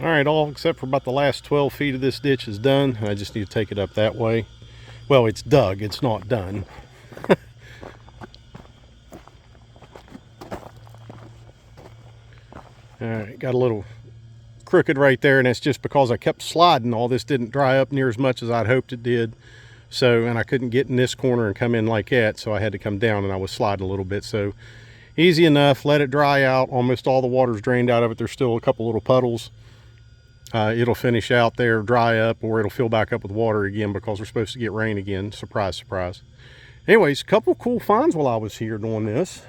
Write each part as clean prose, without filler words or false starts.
All right, all except for about the last 12 feet of this ditch is done. I just need to take it up that way. Well, it's dug, it's not done. All right, got a little crooked right there, and that's just because I kept sliding. All this didn't dry up near as much as I'd hoped it did. So, and I couldn't get in this corner and come in like that, so I had to come down, and I was sliding a little bit. So easy enough, let it dry out. Almost all the water's drained out of it. There's still a couple little puddles. It'll finish out there, dry up, or it'll fill back up with water again because we're supposed to get rain again. Surprise, surprise. Anyways, a couple cool finds while I was here doing this.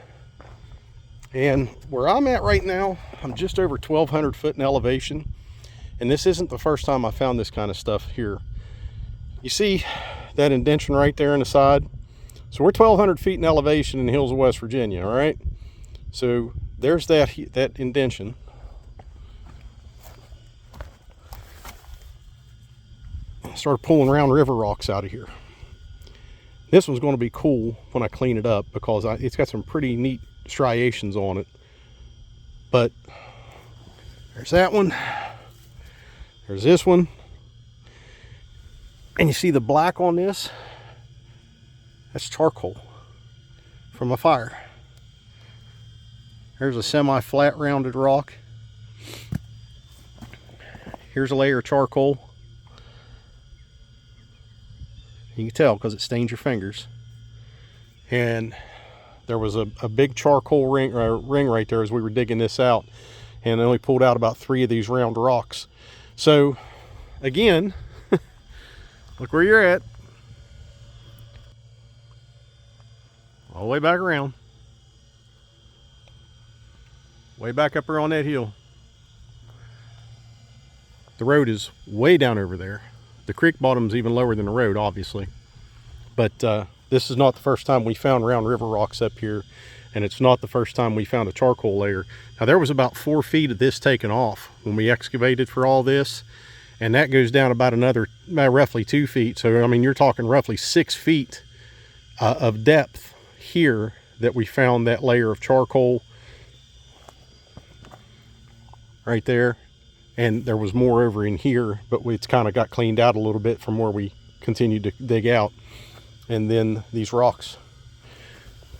And where I'm at right now, I'm just over 1,200 foot in elevation. And this isn't the first time I found this kind of stuff here. You see that indention right there on the side? So we're 1,200 feet in elevation in the hills of West Virginia, all right? So there's that indention. I started pulling round river rocks out of here. This one's going to be cool when I clean it up because it's got some pretty neat striations on it. But there's that one. There's this one. And you see the black on this? That's charcoal from a fire. There's a semi-flat rounded rock. Here's a layer of charcoal. You can tell because it stains your fingers. And there was a big charcoal ring right there as we were digging this out. And I only pulled out about 3 of these round rocks. So, again, look where you're at. All the way back around. Way back up there on that hill. The road is way down over there. The creek bottom's even lower than the road, obviously. But this is not the first time we found round river rocks up here. And it's not the first time we found a charcoal layer. Now, there was about 4 feet of this taken off when we excavated for all this. And that goes down about another, roughly 2 feet. So, I mean, you're talking roughly 6 feet of depth here that we found that layer of charcoal right there. And there was more over in here, but it's kind of got cleaned out a little bit from where we continued to dig out. And then these rocks.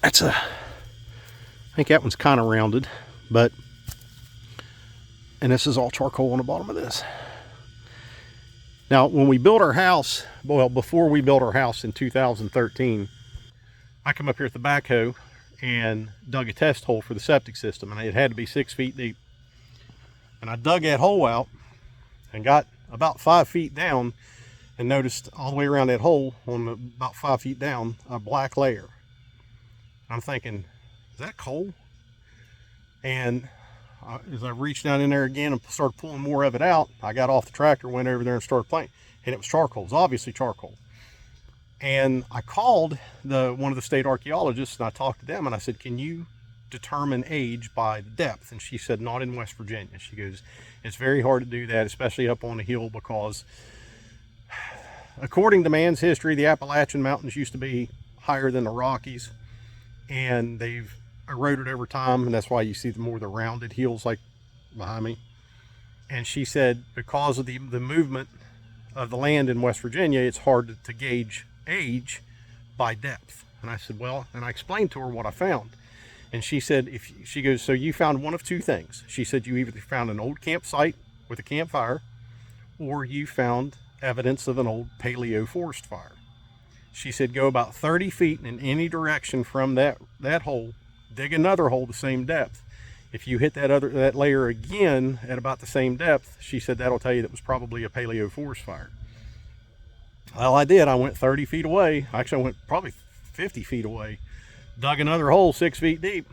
I think that one's kind of rounded, but, and this is all charcoal on the bottom of this. Now, when we built our house, well, before we built our house in 2013, I come up here with the backhoe and dug a test hole for the septic system, and it had to be 6 feet deep. And I dug that hole out and got about 5 feet down and noticed all the way around that hole on about 5 feet down, a black layer. I'm thinking, is that coal? And as I reached down in there again and started pulling more of it out, I got off the tractor, went over there and started playing. And it was charcoal. It was obviously charcoal. And I called one of the state archaeologists and I talked to them and I said, can you determine age by the depth? And she said, not in West Virginia. She goes, it's very hard to do that, especially up on the hill, because according to man's history, the Appalachian Mountains used to be higher than the Rockies, and they've eroded over time, and that's why you see more of the rounded hills like behind me. And she said because of the movement of the land in West Virginia, it's hard to gauge age by depth. And I said, well, and I explained to her what I found. And she said, she goes, so you found one of 2 things. She said you either found an old campsite with a campfire, or you found evidence of an old paleo forest fire. She said go about 30 feet in any direction from that hole, dig another hole the same depth. If you hit that layer again at about the same depth, she said that'll tell you that was probably a paleo forest fire. Well, I did. I went 30 feet away. Actually, I went probably 50 feet away. Dug another hole 6 feet deep.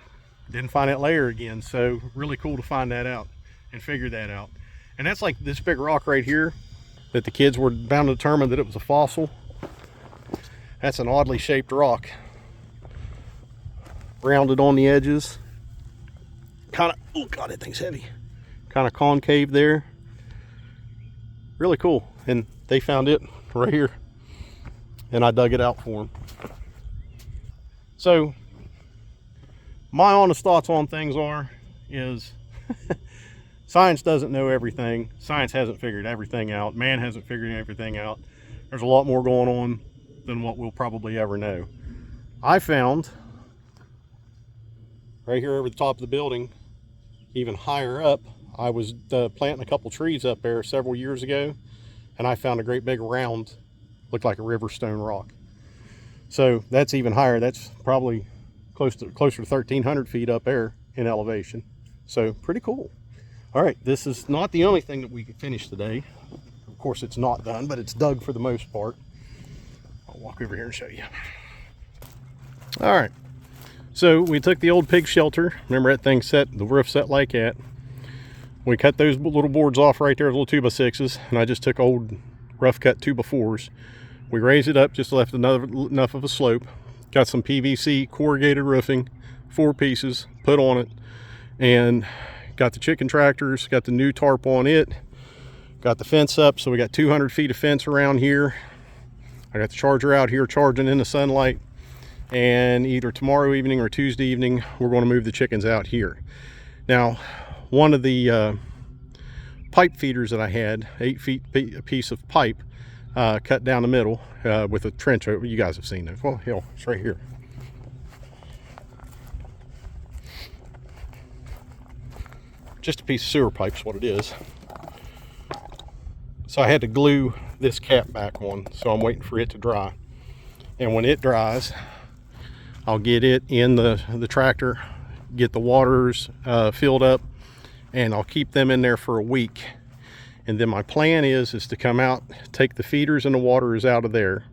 Didn't find that layer again. So really cool to find that out and figure that out. And that's like this big rock right here that the kids were bound to determine that it was a fossil. That's an oddly shaped rock. Rounded on the edges. Kind of, oh God, that thing's heavy. Kind of concave there. Really cool. And they found it right here. And I dug it out for them. So, my honest thoughts on things is Science doesn't know everything. Science hasn't figured everything out. Man hasn't figured everything out. There's a lot more going on than what we'll probably ever know. I found right here over the top of the building, even higher up, I was planting a couple trees up there several years ago, and I found a great big round, looked like a river stone rock. So that's even higher. That's probably closer to 1,300 feet up there in elevation. So pretty cool. All right, this is not the only thing that we could finish today. Of course, it's not done, but it's dug for the most part. I'll walk over here and show you. All right, so we took the old pig shelter. Remember that thing set, the roof set like that. We cut those little boards off right there, little 2x6s, and I just took old rough cut 2x4s. We raised it up, just left enough of a slope. Got some PVC corrugated roofing, 4 pieces, put on it, and got the chicken tractors, got the new tarp on it, got the fence up, so we got 200 feet of fence around here. I got the charger out here charging in the sunlight, and either tomorrow evening or Tuesday evening, we're going to move the chickens out here. Now, one of the pipe feeders that I had, 8 feet a piece of pipe, cut down the middle with a trench over. You guys have seen it. Well, hell, it's right here. Just a piece of sewer pipe is what it is. So I had to glue this cap back on, so I'm waiting for it to dry. And when it dries, I'll get it in the tractor, get the waters filled up, and I'll keep them in there for a week. And then my plan is to come out, take the feeders and the waters out of there.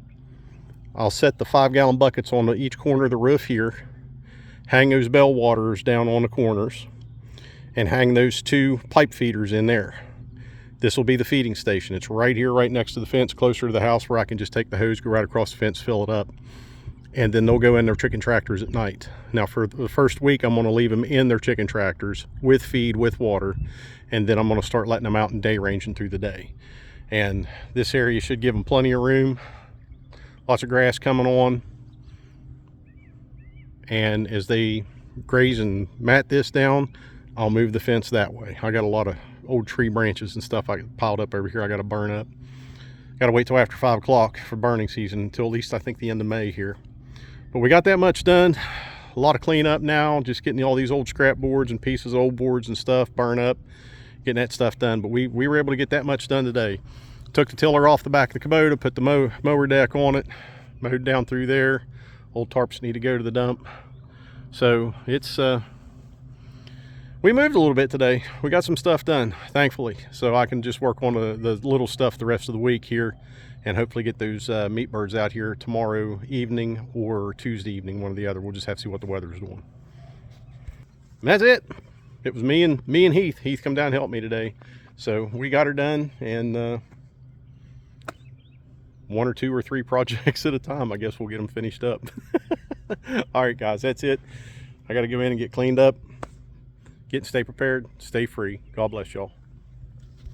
I'll set the 5-gallon buckets on each corner of the roof here, hang those bell waters down on the corners, and hang those 2 pipe feeders in there. This will be the feeding station. It's right here, right next to the fence, closer to the house, where I can just take the hose, go right across the fence, fill it up. And then they'll go in their chicken tractors at night. Now for the first week, I'm gonna leave them in their chicken tractors with feed, with water, and then I'm gonna start letting them out and day ranging through the day. And this area should give them plenty of room, lots of grass coming on. And as they graze and mat this down, I'll move the fence that way. I got a lot of old tree branches and stuff I piled up over here I got to burn up. Got to wait till after 5 o'clock for burning season, until at least I think the end of May here. But we got that much done. A lot of cleanup now, just getting all these old scrap boards and pieces of old boards and stuff burn up, getting that stuff done. But we were able to get that much done today. Took the tiller off the back of the Kubota, put the mower deck on it, mowed down through there. Old tarps need to go to the dump. So it's we moved a little bit today. We got some stuff done, thankfully, so I can just work on the little stuff the rest of the week here, and hopefully get those meat birds out here tomorrow evening or Tuesday evening, one or the other. We'll just have to see what the weather's doing. And that's it. It was me and Heath. Heath come down and helped me today, so we got her done, and 1 or 2 or 3 projects at a time, I guess we'll get them finished up. All right, guys, that's it. I got to go in and get cleaned up. Stay prepared, stay free. God bless y'all.